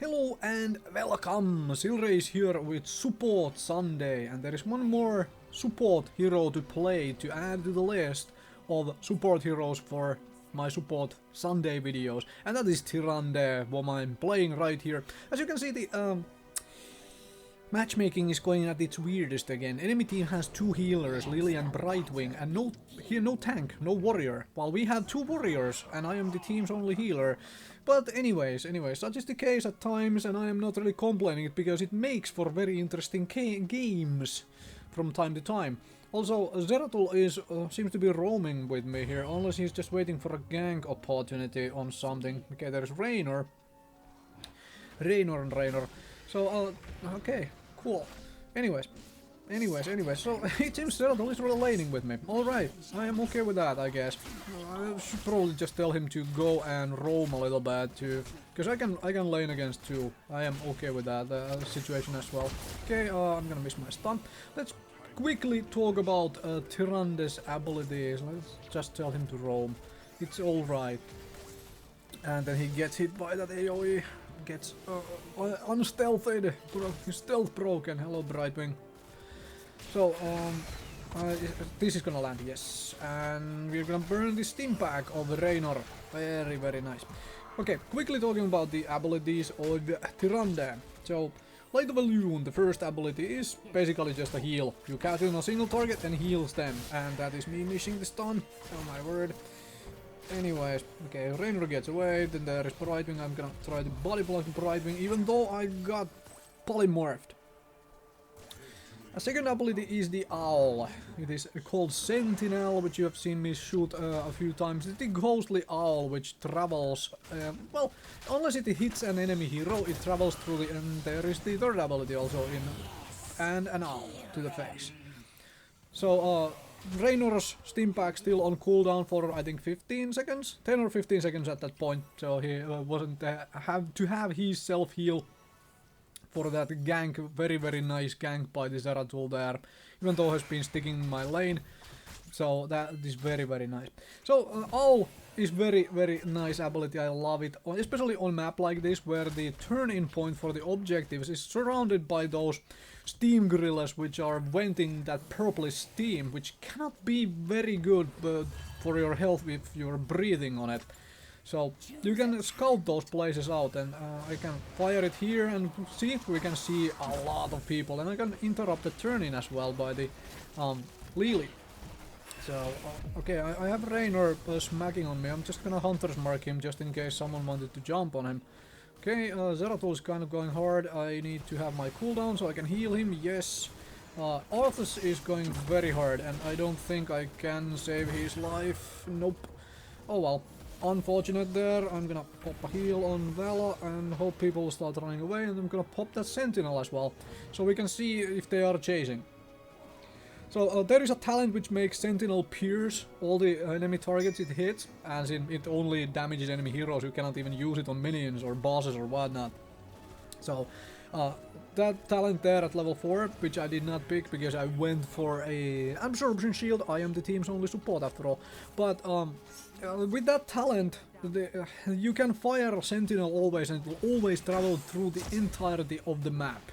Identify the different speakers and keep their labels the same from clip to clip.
Speaker 1: Hello and welcome! Silrace here with Support Sunday, and there is one more support hero to play to add to the list of support heroes for my Support Sunday videos, and that is Tyrande, whom I'm playing right here. As you can see, the matchmaking is going at its weirdest again. Enemy team has two healers, Lily and Brightwing, and no tank, no warrior, while we have two warriors, and I am the team's only healer. But anyways, such is the case at times, and I am not really complaining because it makes for very interesting games from time to time. Also, Zeratul is seems to be roaming with me here, unless he's just waiting for a gank opportunity on something. Okay, there's Raynor. Raynor. So, okay, cool. Anyways, so it seems Zeratul is relating with me. Alright, I am okay with that, I guess. I should probably just tell him to go and roam a little bit too, because I can lane against two. I am okay with that situation as well. Okay, I'm gonna miss my stun. Let's quickly talk about Tyrande's abilities. Let's just tell him to roam. It's alright. And then he gets hit by that AoE. Gets unstealthed. His stealth broken. Hello, Brightwing. So, this is gonna land, yes. And we're gonna burn the steam pack of Raynor. Very nice. Okay, quickly talking about the abilities of Tyrande. So, Light of Elune, the first ability, is basically just a heal. You catch in a single target and heals them. And that is me missing the stun. Oh my word. Anyways, okay, Raynor gets away, then there is Brightwing. I'm gonna try to body block Brightwing, even though I got polymorphed. A second ability is the Owl. It is called Sentinel, which you have seen me shoot a few times. It's the ghostly owl which travels, well, unless it hits an enemy hero, it travels through the, and there is the third ability also in, and an owl to the face. So, Raynor's steam pack still on cooldown for I think 15 seconds, 10 or 15 seconds at that point, so he wasn't have to have his self heal for that gank, very nice gank by the Zeratul there, even though has been sticking in my lane, so that is very nice. So Owl is very nice ability, I love it, especially on map like this where the turn-in point for the objectives is surrounded by those steam gorillas which are venting that purplish steam, which cannot be very good for your health if you're breathing on it. So you can scout those places out, and I can fire it here and see, we can see a lot of people, and I can interrupt the turn-in as well by the Lily. So, okay, I have Raynor smacking on me. I'm just gonna Hunter's Mark him just in case someone wanted to jump on him. Okay, Zeratul is kind of going hard. I need to have my cooldown so I can heal him, yes. HOTS is going very hard, and I don't think I can save his life. Nope. Oh well. Unfortunate there. I'm gonna pop a heal on Vela and hope people will start running away, and I'm gonna pop that Sentinel as well, so we can see if they are chasing. So there is a talent which makes Sentinel pierce all the enemy targets it hits, as in it only damages enemy heroes. You cannot even use it on minions or bosses or whatnot. So that talent there at level 4, which I did not pick because I went for a absorption shield. I am the team's only support after all. But with that talent, you can fire Sentinel always, and it will always travel through the entirety of the map,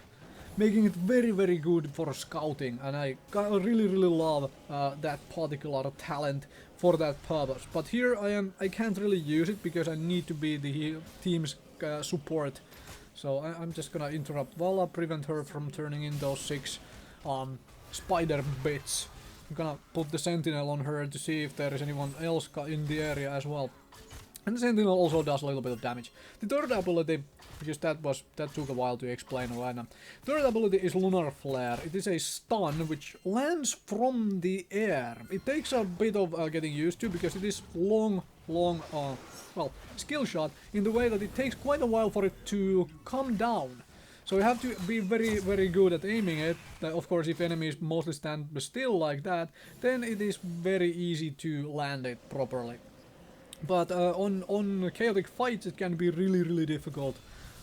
Speaker 1: making it very good for scouting, and I really love that particular talent for that purpose. But here I can't really use it because I need to be the team's support. So I'm just gonna interrupt Vala, prevent her from turning in those 6 spider bits. I'm gonna put the Sentinel on her to see if there is anyone else in the area as well. And the Sentinel also does a little bit of damage. The third ability, because that took a while to explain right now. Third ability is Lunar Flare. It is a stun which lands from the air. It takes a bit of getting used to because it is long well, skill shot in the way that it takes quite a while for it to come down. So you have to be very good at aiming it. Of course, if enemies mostly stand still like that, then it is very easy to land it properly. But on chaotic fights it can be really difficult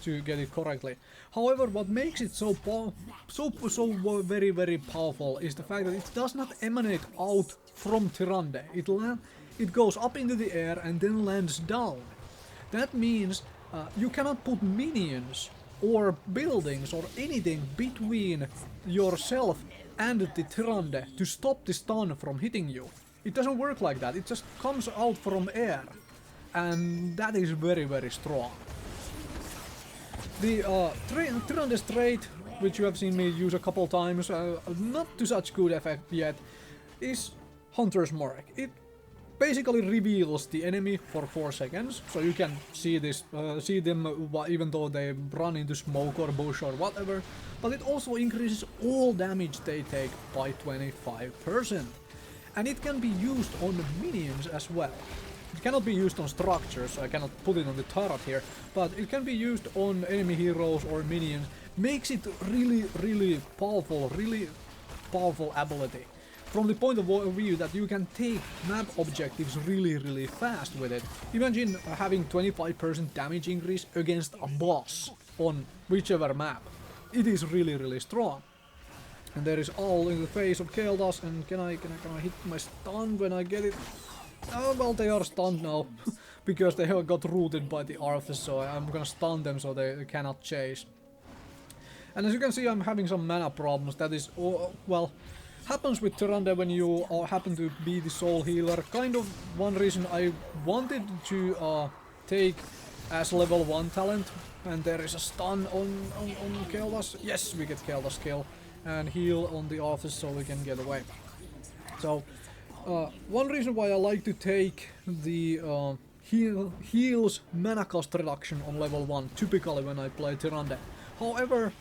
Speaker 1: to get it correctly. However, what makes it so very powerful is the fact that it does not emanate out from Tyrande. It goes up into the air and then lands down. That means you cannot put minions or buildings or anything between yourself and the Tyrande to stop the stun from hitting you. It doesn't work like that, it just comes out from air. And that is very, very strong. The Tyrande's trait, which you have seen me use a couple times, not to such good effect yet, is Hunter's Mark. It basically reveals the enemy for 4 seconds, so you can see them even though they run into smoke or bush or whatever, but it also increases all damage they take by 25%. And it can be used on minions as well. It cannot be used on structures, so I cannot put it on the turret here, but it can be used on enemy heroes or minions. Makes it really powerful ability. From the point of view that you can take map objectives really fast with it. Imagine having 25% damage increase against a boss on whichever map. It is really strong. And there is all in the face of Kael'thas, and can I hit my stun when I get it? Oh, well, they are stunned now, because they have got rooted by the Arthas, so I'm gonna stun them so they cannot chase. And as you can see, I'm having some mana problems. That is, well, happens with Tyrande when you happen to be the soul healer. Kind of one reason I wanted to take as level 1 talent, and there is a stun on Kael'thas. Yes, we get Kael'thas kill, and heal on the Arthas so we can get away. So, one reason why I like to take the heals mana cost reduction on level 1, typically when I play Tyrande. However,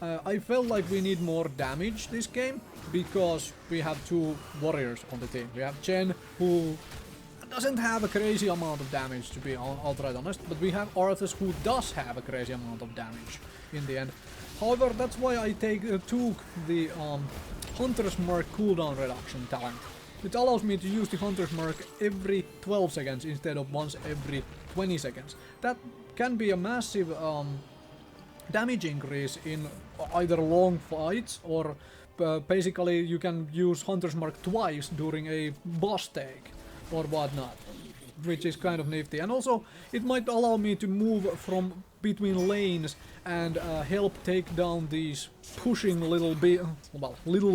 Speaker 1: I felt like we need more damage this game, because we have 2 warriors on the team. We have Chen, who doesn't have a crazy amount of damage, to be outright honest, but we have Arthas, who does have a crazy amount of damage in the end. However, that's why I took the Hunter's Mark cooldown reduction talent. It allows me to use the Hunter's Mark every 12 seconds instead of once every 20 seconds. That can be a massive damage increase in either long fights, or basically you can use Hunter's Mark twice during a boss take or whatnot, which is kind of nifty. And also it might allow me to move from between lanes and help take down these pushing little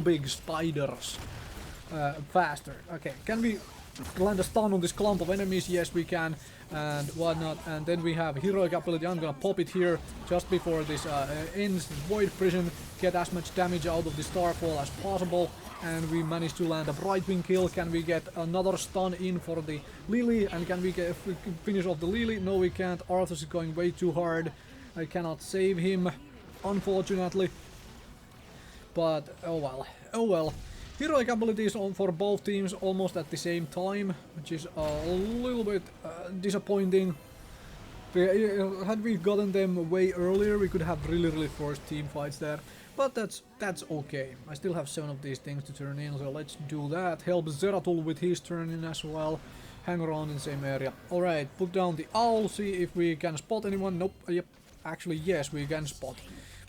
Speaker 1: big spiders faster. Okay, can we land a stun on this clump of enemies? Yes, we can, and whatnot. And then we have heroic ability. I'm gonna pop it here just before this ends. Void Prison, get as much damage out of the Starfall as possible, and we managed to land a Brightwing kill. Can we get another stun in for the Lily, and can we finish off the Lily? No, we can't. Arthas is going way too hard. I cannot save him, unfortunately. But oh well. Heroic abilities on for both teams almost at the same time, which is a little bit disappointing. Had we gotten them way earlier, we could have really forced team fights there. But that's okay. I still have 7 of these things to turn in, so let's do that. Help Zeratul with his turn in as well. Hang around in the same area. Alright, put down the owl, see if we can spot anyone. Nope, yep. Actually, yes, we can spot.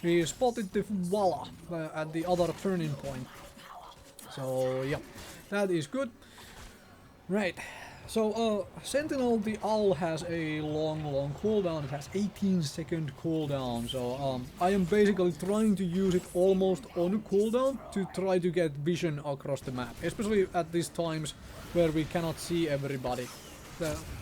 Speaker 1: We spotted the Walla at the other turning point. So, yeah, that is good. Right, so Sentinel, the owl, has a long cooldown. It has 18-second cooldown, so I am basically trying to use it almost on cooldown to try to get vision across the map, especially at these times where we cannot see everybody.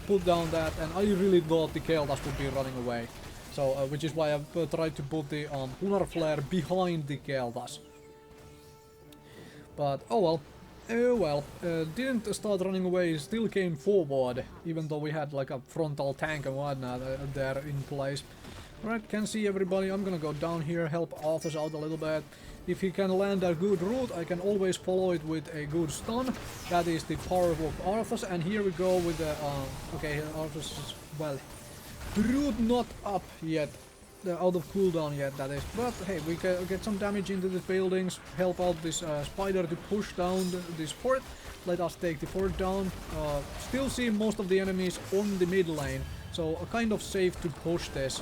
Speaker 1: Put down that, and I really thought the Kael'thas would be running away, so which is why I've tried to put the Lunar Flare behind the Kael'thas. But oh well, didn't start running away, still came forward, even though we had like a frontal tank and whatnot there in place. Alright, can see everybody. I'm gonna go down here, help Arthas out a little bit. If he can land a good route, I can always follow it with a good stun. That is the power of Arthas, and here we go with the, okay, Arthas is, well, route not up yet. Out of cooldown yet, that is, but hey, we can get some damage into the buildings, help out this spider to push down this fort. Let us take the fort down. Still see most of the enemies on the mid lane, so kind of safe to push this.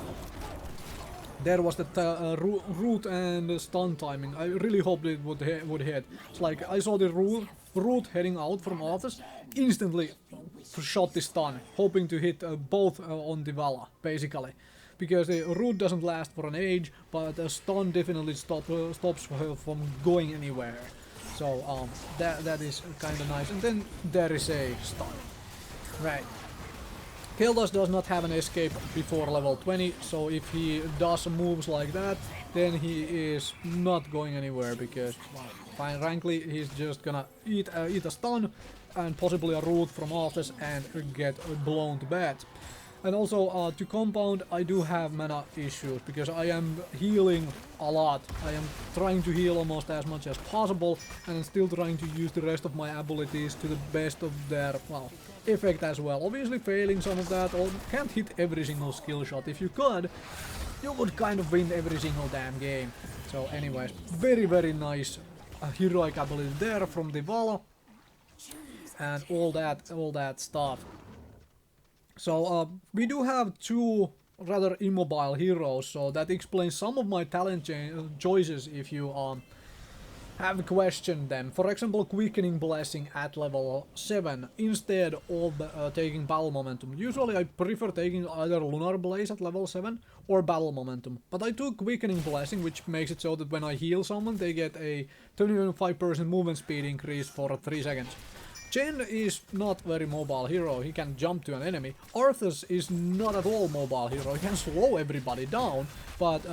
Speaker 1: There was the root and stun timing. I really hoped it would hit. It's like I saw the root heading out from Arthas, instantly shot the stun, hoping to hit both on the Vala, basically. because the root doesn't last for an age, but a stun definitely stops her from going anywhere. So that is kind of nice. And then there is a stun. Right. Kel'Thas does not have an escape before level 20, so if he does moves like that, then he is not going anywhere, because, well, fine, frankly, he's just gonna eat a stun and possibly a root from HOTS and get blown to bits. And also, to compound, I do have mana issues, because I am healing a lot. I am trying to heal almost as much as possible, and I'm still trying to use the rest of my abilities to the best of their, well, effect as well. Obviously failing some of that, or can't hit every single skill shot. If you could, you would kind of win every single damn game. So anyways, very nice heroic ability there from the Vala, and all that stuff. So we do have two rather immobile heroes, so that explains some of my talent choices if you have questioned them. For example, Quickening Blessing at level 7 instead of taking Battle Momentum. Usually I prefer taking either Lunar Blaze at level 7 or Battle Momentum, but I took Quickening Blessing, which makes it so that when I heal someone they get a 25% movement speed increase for 3 seconds. Chen is not very mobile hero, he can jump to an enemy. Arthas is not at all mobile hero, he can slow everybody down, but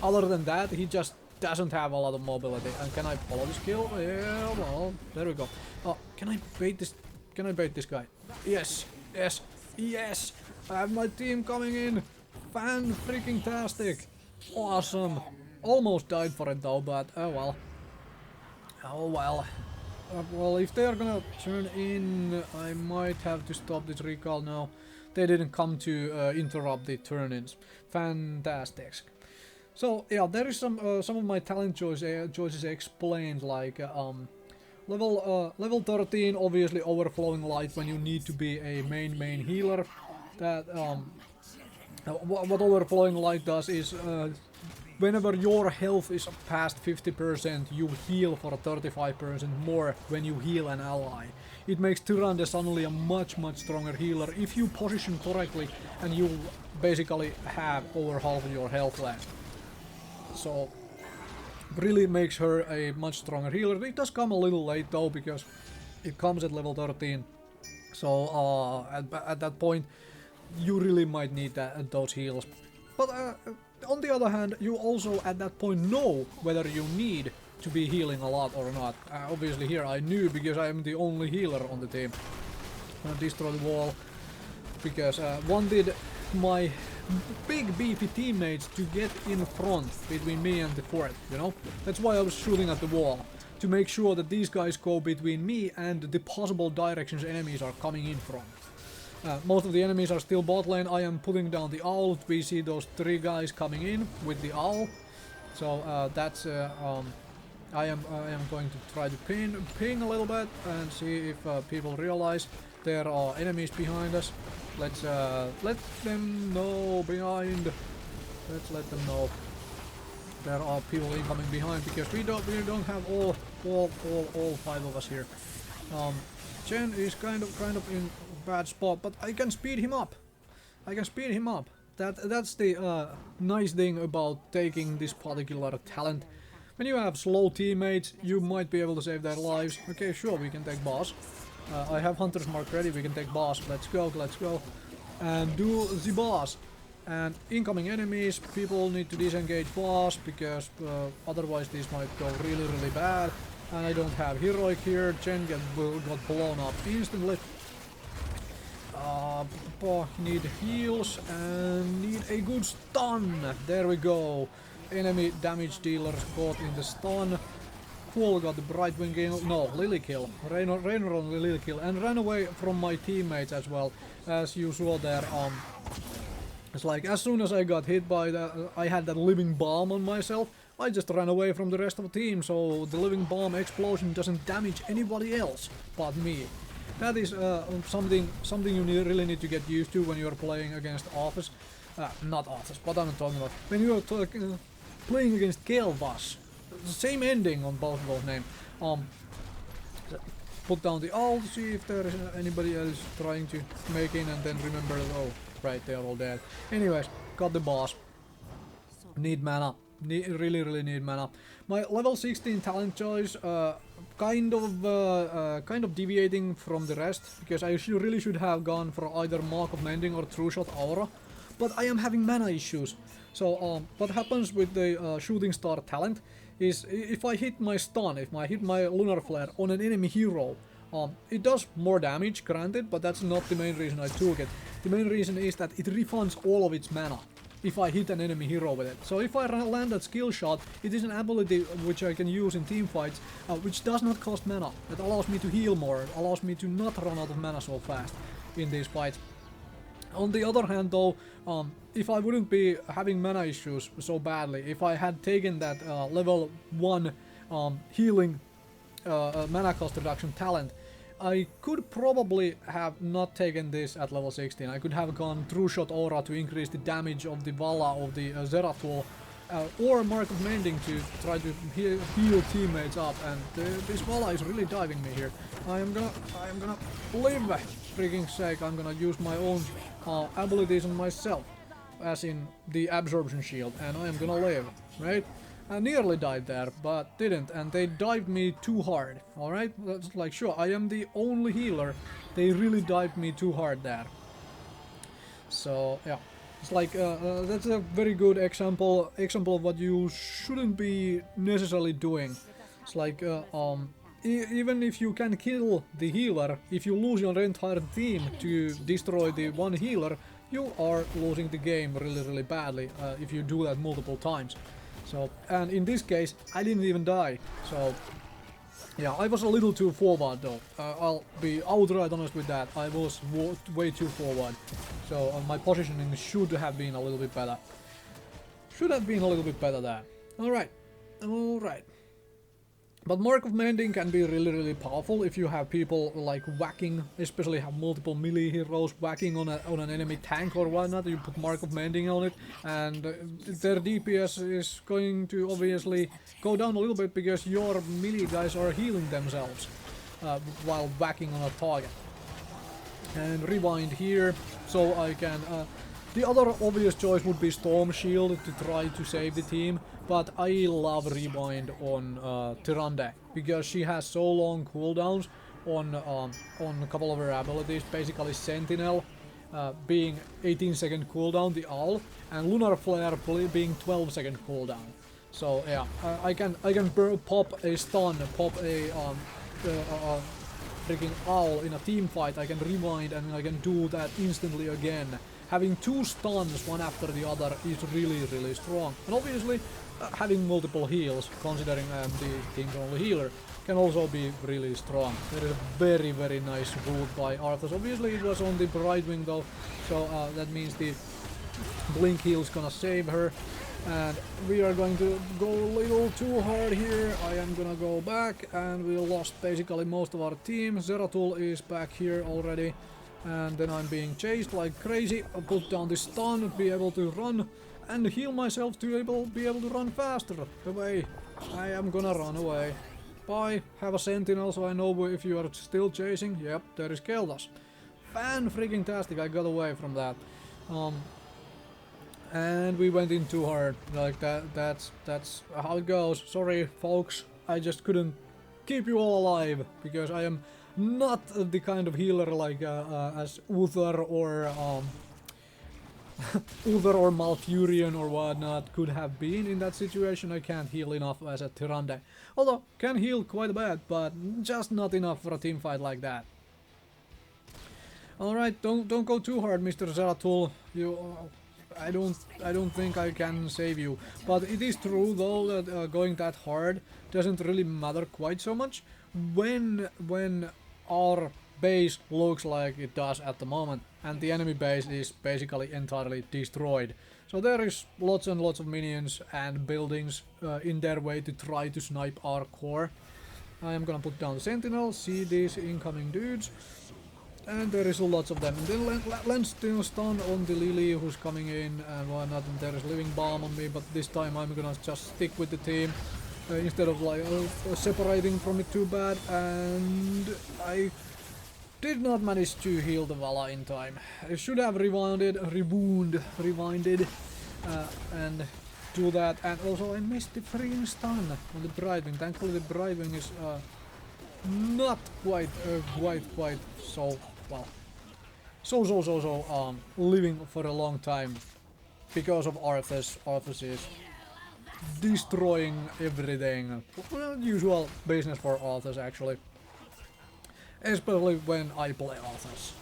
Speaker 1: other than that he just doesn't have a lot of mobility. And can I follow this kill? Yeah, well, there we go. Oh, can I bait this guy? Yes, yes, yes! I have my team coming in! Fan-freaking-tastic! Awesome! Almost died for it though, but oh well. Oh well. Well, if they are gonna turn in, I might have to stop this recall now. They didn't come to interrupt the turn-ins. Fantastic. So yeah, there is some of my talent choices explained, like level 13, obviously Overflowing Light when you need to be a main healer. That what Overflowing Light does is whenever your health is past 50%, you heal for 35% more when you heal an ally. It makes Tyrande suddenly a much stronger healer if you position correctly and you basically have over half of your health left. So really makes her a much stronger healer. It does come a little late though, because it comes at level 13. So at that point you really might need those heals. But on the other hand, you also at that point know whether you need to be healing a lot or not. Obviously here I knew, because I am the only healer on the team. I'm gonna destroy the wall, because wanted my big beefy teammates to get in front between me and the fort, you know? That's why I was shooting at the wall, to make sure that these guys go between me and the possible directions enemies are coming in from. Most of the enemies are still bot lane. I am putting down the owl. We see those 3 guys coming in with the owl. So that's I am going to try to ping a little bit and see if people realize there are enemies behind us. Let's let them know behind. Let's let them know there are people incoming behind, because we don't have all 5 of us here. Chen is kind of in a bad spot, but I can speed him up. That's the nice thing about taking this particular talent. When you have slow teammates, you might be able to save their lives. Okay, sure, we can take boss. I have Hunter's Mark ready, we can take boss. Let's go. And do the boss. And incoming enemies, people need to disengage boss, because otherwise this might go really bad. And I don't have heroic here. Chen got blown up instantly. Need heals and need a good stun. There we go. Enemy damage dealer caught in the stun. Cool, got the Brightwing kill. No, Lily kill. Rainer on the Lily kill. And ran away from my teammates as well. As you saw there, it's like as soon as I got hit by the, I had that living bomb on myself. I just ran away from the rest of the team, so the living bomb explosion doesn't damage anybody else but me. That is something you really need to get used to when you're playing against Office. Not Office, but I'm talking about when you're playing against Kel'Thas. Same ending on both of those names. Put down the ult, see if there is anybody else trying to make in, and then remember that, oh, great, they are all dead. Anyways, got the boss. Need mana. Really need mana. My level 16 talent choice, kind of deviating from the rest, because I really should have gone for either Mark of Mending or True Shot Aura, but I am having mana issues. So what happens with the Shooting Star talent is if I hit my stun, if I hit my Lunar Flare on an enemy hero, it does more damage, granted, but that's not the main reason I took it. The main reason is that it refunds all of its mana if I hit an enemy hero with it. So if I land that skill shot, it is an ability which I can use in team fights, which does not cost mana. It allows me to heal more, it allows me to not run out of mana so fast in these fights. On the other hand though, if I wouldn't be having mana issues so badly, if I had taken that level 1 healing mana cost reduction talent, I could probably have not taken this at level 16. I could have gone True Shot Aura to increase the damage of the Vala of the Zeratul, or Mark of Mending to try to heal teammates up, and this Vala is really diving me here. I am gonna live, freaking sake, I'm gonna use my own abilities on myself, as in the Absorption Shield, and I am gonna live, right? I nearly died there, but didn't, and they dived me too hard, alright? That's like, sure, I am the only healer, they really dived me too hard there. So, yeah, it's like, that's a very good example of what you shouldn't be necessarily doing. It's like, even if you can kill the healer, if you lose your entire team to destroy the one healer, you are losing the game really badly, if you do that multiple times. So, and in this case, I didn't even die, so yeah, I was a little too forward though. I'll be outright honest with that, I was way too forward. So my positioning should have been a little bit better. There. Alright. But Mark of Mending can be really powerful if you have people like whacking, especially have multiple melee heroes whacking on an enemy tank or whatnot. You put Mark of Mending on it, and their DPS is going to obviously go down a little bit because your melee guys are healing themselves while whacking on a target. And rewind here, so I can... the other obvious choice would be Storm Shield to try to save the team, but I love Rewind on Tyrande because she has so long cooldowns on a couple of her abilities, basically Sentinel being 18-second cooldown, the Owl, and Lunar Flare being 12-second cooldown. So yeah, I can pop a stun, pop a freaking Owl in a team fight. I can rewind and I can do that instantly again. Having two stuns one after the other is really strong, and obviously having multiple heals, considering I'm the team's only healer, can also be really strong. There is a very nice root by Arthas. Obviously it was on the Brightwing though, so that means the Blink heal is gonna save her, and we are going to go a little too hard here. I am gonna go back, and we lost basically most of our team. Zeratul is back here already. And then I'm being chased like crazy. I'll put down the stun, be able to run and heal myself to be able to run faster. Away. I am gonna run away. Bye. Have a sentinel so I know if you are still chasing. Yep, there is Keldas. Fan-freaking-tastic, I got away from that. And we went in too hard. Like that's how it goes. Sorry folks, I just couldn't keep you all alive because I am not the kind of healer like as Uther or Uther or Malfurion or whatnot could have been in that situation. I can't heal enough as a Tyrande. Although, can heal quite a bit, but just not enough for a team fight like that. Alright, don't go too hard, Mr. Zeratul. I don't think I can save you. But it is true though that going that hard doesn't really matter quite so much when our base looks like it does at the moment, and the enemy base is basically entirely destroyed. So there is lots and lots of minions and buildings in their way to try to snipe our core. I am gonna put down the sentinel, see these incoming dudes, and there is lots of them. And then land stun on the Lily who's coming in and whatnot, and there is living bomb on me, but this time I'm gonna just stick with the team. Instead of like separating from it too bad, and I Did not manage to heal the Vala in time. I should have rewinded, and do that. And also I missed the freaking stun on the Brightwing. Thankfully the Brightwing is not quite so well. Living for a long time because of Arthas. Arthas is destroying everything. Well, usual business for Arthas actually. Especially when I play Arthas.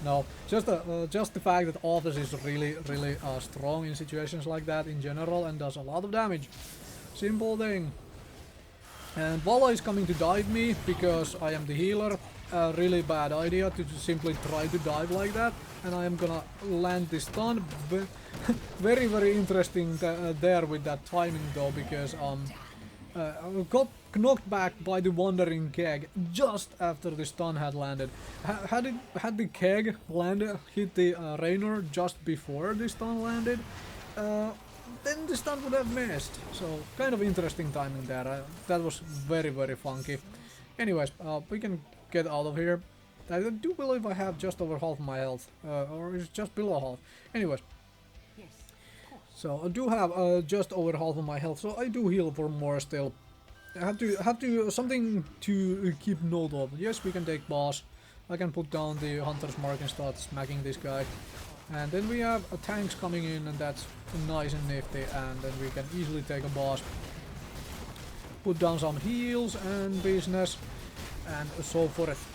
Speaker 1: No, just the fact that Arthas is really strong in situations like that in general and does a lot of damage. Simple thing. And Vala is coming to dive me because I am the healer. Really bad idea to simply try to dive like that. And I am gonna land this stun. Very interesting there with that timing though, because got knocked back by the Wandering Keg just after the stun had landed. Had the Keg hit the Raynor just before the stun landed, then the stun would have missed. So kind of interesting timing there. That was very funky. Anyways, we can get out of here. I do believe I have just over half my health, or it's just below half. Anyways. So I do have just over half of my health, so I do heal for more still. I have to something to keep note of. Yes, we can take boss. I can put down the Hunter's Mark and start smacking this guy. And then we have tanks coming in, and that's nice and nifty. And then we can easily take a boss. Put down some heals and business, and so forth.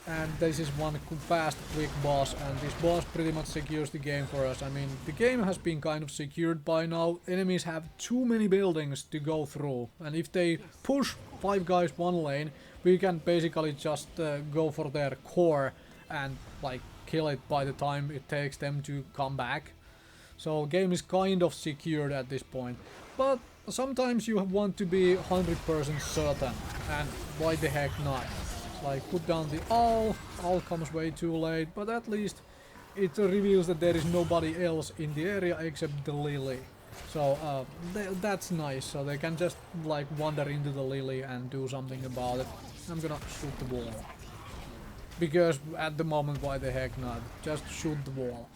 Speaker 1: And this is one fast, quick boss, and this boss pretty much secures the game for us. I mean, the game has been kind of secured by now. Enemies have too many buildings to go through, and if they push 5 guys one lane, we can basically just go for their core and like kill it by the time it takes them to come back. So game is kind of secured at this point. But sometimes you want to be 100% certain, and why the heck not? Like, put down the owl comes way too late, but at least it reveals that there is nobody else in the area except the Lily. So that's nice, so they can just like wander into the Lily and do something about it. I'm gonna shoot the wall. Because at the moment, why the heck not? Just shoot the wall.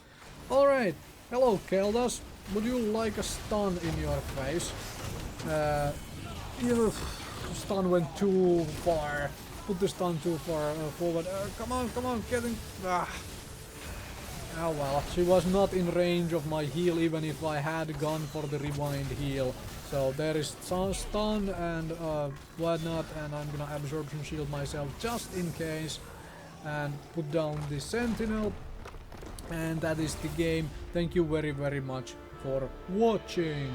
Speaker 1: Alright, hello Keldas. Would you like a stun in your face? Your stun went too far. Put the stun too far forward. Come on, get in. Ah. Oh well, she was not in range of my heal even if I had gone for the rewind heal. So there is some stun and whatnot, and I'm gonna absorption shield myself just in case. And put down the sentinel. And that is the game. Thank you very much for watching.